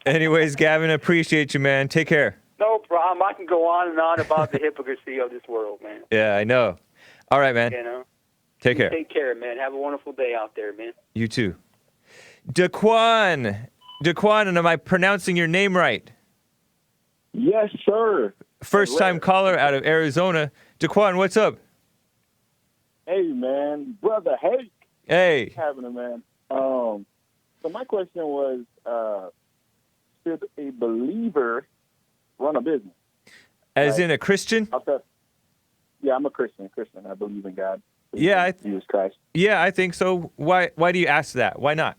Anyways, Gavin, appreciate you, man. Take care. No problem. I can go on and on about the hypocrisy of this world, man. Yeah, I know. All right, man. You know? Take care. Take care, man. Have a wonderful day out there, man. You too. Daquan. Daquan, and am I pronouncing your name right? Yes, sir. First time caller out of Arizona. Daquan, what's up? Hey, man. Brother Hake. Hey. Having it, man. So my question was, should a believer run a business? As in a Christian? Yeah, I'm a Christian. I believe in God. Yeah, Jesus Christ. Yeah, I think so. Why do you ask that? Why not?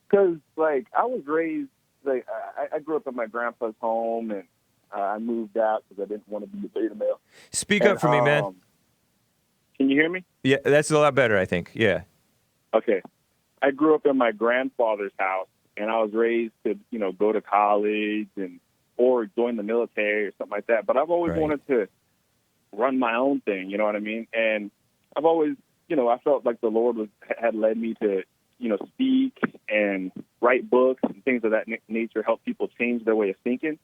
Because, like, I was raised, like, I grew up in my grandpa's home, and I moved out because I didn't want to be a beta male. Speak up for me, man. Can you hear me? Yeah, that's a lot better, I think. Yeah. Okay. I grew up in my grandfather's house, and I was raised to, go to college or join the military or something like that. But I've always wanted to run my own thing, you know what I mean? And I've always, I felt like the Lord had led me to, speak and write books and things of that nature, help people change their way of thinking.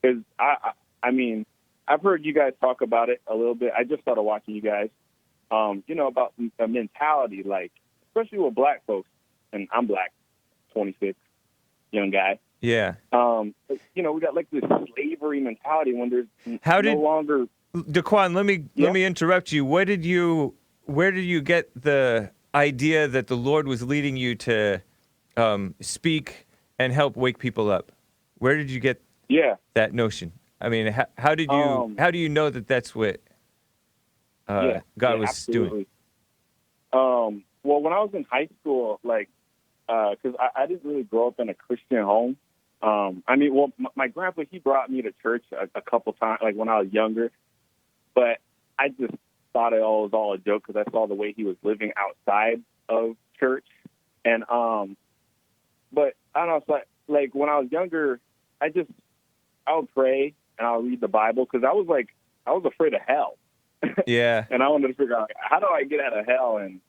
Because, I mean, I've heard you guys talk about it a little bit. I just started watching you guys, about a mentality, like, especially with black folks. And I'm black, 26, young guy. Yeah. We got like this slavery mentality when there's no longer. Daquan, let me interrupt you. Where did you get the idea that the Lord was leading you to speak and help wake people up? Where did you get that notion? I mean, how do you know that that's what God was absolutely doing? Well, when I was in high school, like, because I didn't really grow up in a Christian home. My grandpa, he brought me to church a couple times, like when I was younger, but I just thought it was all a joke because I saw the way he was living outside of church. And, but I don't know, it's like when I was younger, I would pray and I would read the Bible because I was afraid of hell. Yeah. And I wanted to figure out, how do I get out of hell? And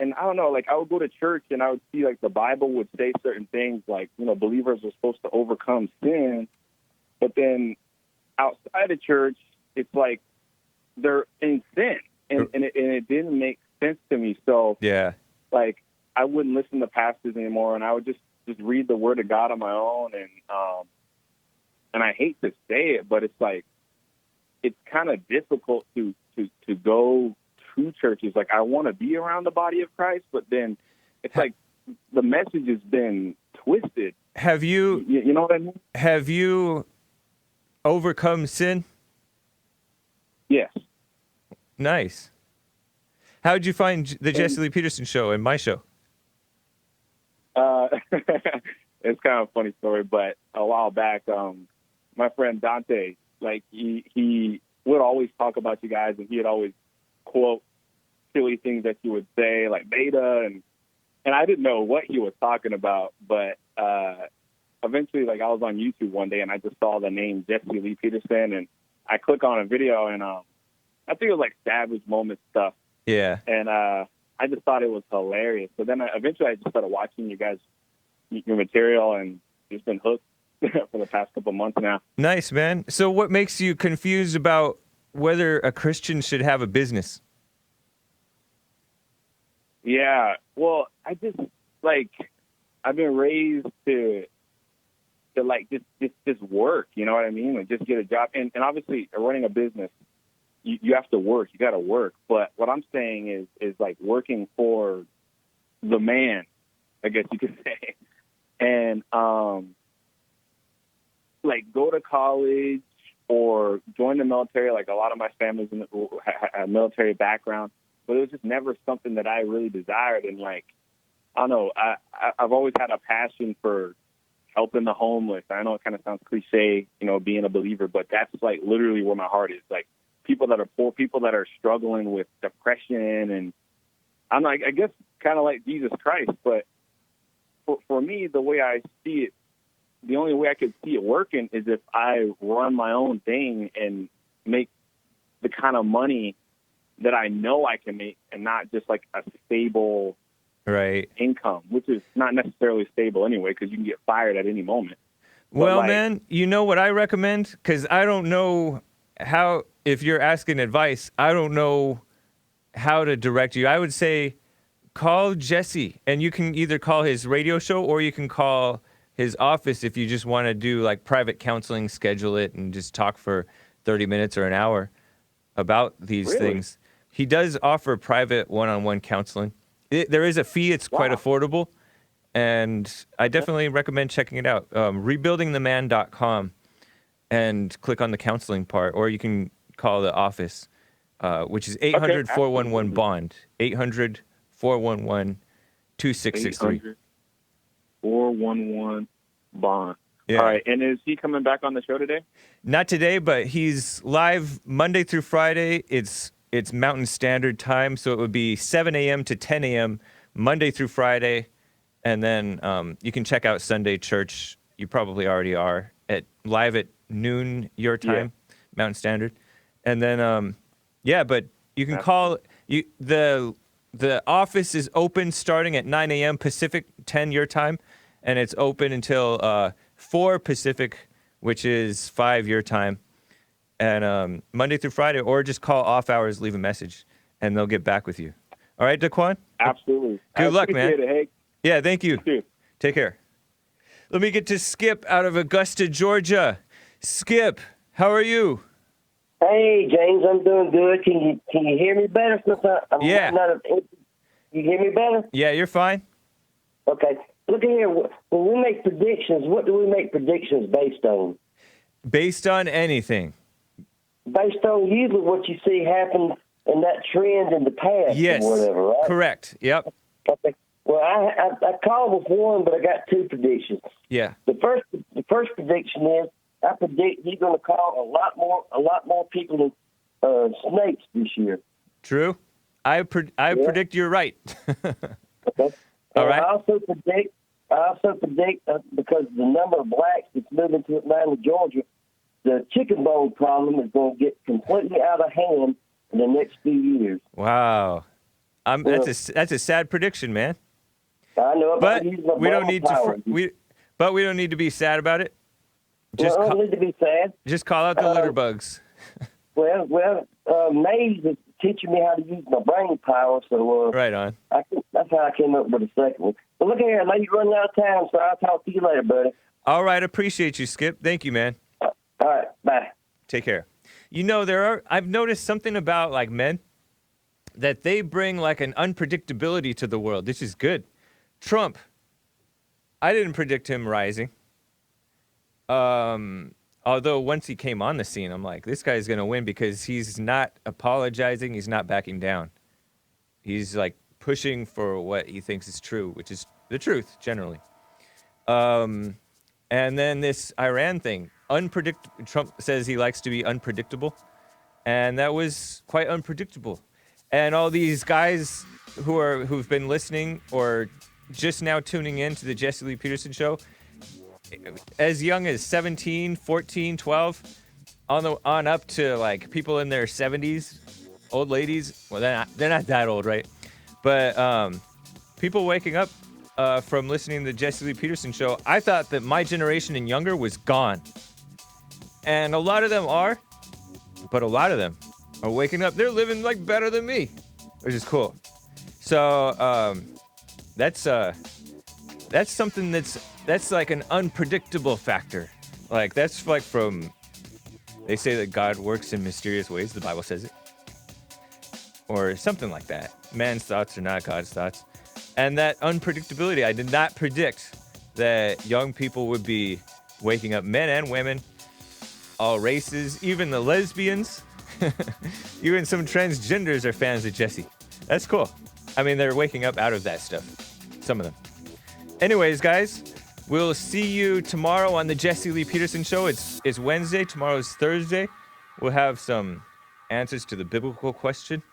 I don't know, like I would go to church and I would see like the Bible would say certain things like, believers are supposed to overcome sin. But then outside of church, it's like they're in sin. And it didn't make sense to me. So, like I wouldn't listen to pastors anymore and I would just read the Word of God on my own. And I hate to say it, but it's like, it's kind of difficult to go to churches. Like I want to be around the body of Christ, but then it's like the message has been twisted. Have you know what I mean? Have you overcome sin? Yes. Nice. How did you find the Jesse Lee Peterson show and my show? It's kind of a funny story, but a while back, my friend Dante, like he would always talk about you guys, and he'd always quote silly things that you would say, like beta, and I didn't know what he was talking about, but eventually, like I was on YouTube one day and I just saw the name Jesse Lee Peterson, and I click on a video, and I think it was like Savage Moment stuff. Yeah. And I just thought it was hilarious. So then eventually I just started watching you guys, your material, and just been hooked for the past couple months now. Nice, man. So what makes you confused about whether a Christian should have a business? Yeah, well, I just, like, I've been raised to like, just work, you know what I mean? Like, just get a job. And obviously, running a business, you have to work. You got to work. But what I'm saying is like, working for the man, I guess you could say. And, like, go to college or join the military. Like, a lot of my family's in a military background. But it was just never something that I really desired. And, like, I don't know, I've always had a passion for helping the homeless. I know it kind of sounds cliche, being a believer, but that's, like, literally where my heart is. Like, people that are poor, people that are struggling with depression. And I'm like, I guess kind of like Jesus Christ. But for me, the way I see it, the only way I could see it working is if I run my own thing and make the kind of money that I know I can make, and not just like a stable income, which is not necessarily stable anyway, because you can get fired at any moment. Well, like, man, you know what I recommend? Because I don't know how, if you're asking advice, I don't know how to direct you. I would say call Jesse, and you can either call his radio show or you can call his office, if you just want to do like private counseling, schedule it and just talk for 30 minutes or an hour about these things. He does offer private one-on-one counseling. There is a fee. It's quite affordable. And I definitely recommend checking it out. Rebuildingtheman.com and click on the counseling part, or you can call the office, which is 800-411-BOND. 800-411-2663. 411-BOND. Yeah. All right. And is he coming back on the show today? Not today, but he's live Monday through Friday. It's Mountain Standard Time, so it would be 7 a.m. to 10 a.m. Monday through Friday. And then you can check out Sunday Church. You probably already are live at noon your time, Mountain Standard. And then but you can call the office is open starting at 9 a.m. Pacific, 10 your time, and it's open until 4 Pacific, which is 5 your time. And Monday through Friday, or just call off hours, leave a message, and they'll get back with you. All right, Daquan? Absolutely. Good luck, man. Appreciate it, Hake. Yeah, thank you. Take care. Let me get to Skip out of Augusta, Georgia. Skip, how are you? Hey, James, I'm doing good. Can you hear me better? Since you hear me better? Yeah, you're fine. Okay. Look at here. When we make predictions, what do we make predictions based on? Based on anything. Based on usually what you see happen in that trend in the past Yes. or whatever, right? Correct. Yep. Okay. Well, I called with one, but I got 2 predictions. Yeah. The first prediction is I predict he's going to call a lot more people than snakes this year. True. I predict you're right. Okay. All right. I also predict because the number of blacks that's moving to Atlanta, Georgia, the chicken bone problem is going to get completely out of hand in the next few years. Wow. That's a sad prediction, man. I know, but we don't need to. But we don't need to be sad about it. Just don't need to be sad. Just call out the litter bugs. Well, Maze is teaching me how to use my brain power, so right on. That's how I came up with the second one. But look here, lady, running out of time, so I'll talk to you later, buddy. All right, appreciate you, Skip. Thank you, man. All right, bye. Take care. You know, I've noticed something about like men that they bring like an unpredictability to the world. This is good. Trump, I didn't predict him rising. Although once he came on the scene, I'm like, this guy's going to win because he's not apologizing. He's not backing down. He's like pushing for what he thinks is true, which is the truth generally. And then this Iran thing, Trump says he likes to be unpredictable. And that was quite unpredictable. And all these guys who've been listening or just now tuning in to the Jesse Lee Peterson show, as young as 17, 14, 12, on up to like people in their 70s, old ladies. Well, they're not that old, right? But people waking up from listening to the Jesse Lee Peterson show, I thought that my generation and younger was gone. And a lot of them are, but a lot of them are waking up. They're living like better than me, which is cool. So that's something that's like an unpredictable factor. Like that's like they say that God works in mysterious ways. The Bible says it, or something like that. Man's thoughts are not God's thoughts, and that unpredictability. I did not predict that young people would be waking up, men and women, all races, even the lesbians, even some transgenders are fans of Jesse. That's cool. I mean, they're waking up out of that stuff. Some of them. Anyways, guys, we'll see you tomorrow on the Jesse Lee Peterson show. It's Wednesday. Tomorrow's Thursday. We'll have some answers to the biblical question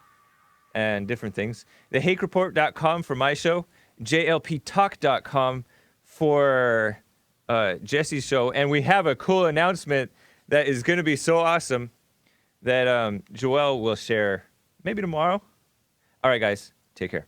and different things. The HakeReport.com for my show. JLPTalk.com for Jesse's show. And we have a cool announcement that is going to be so awesome that Joelle will share maybe tomorrow. All right, guys. Take care.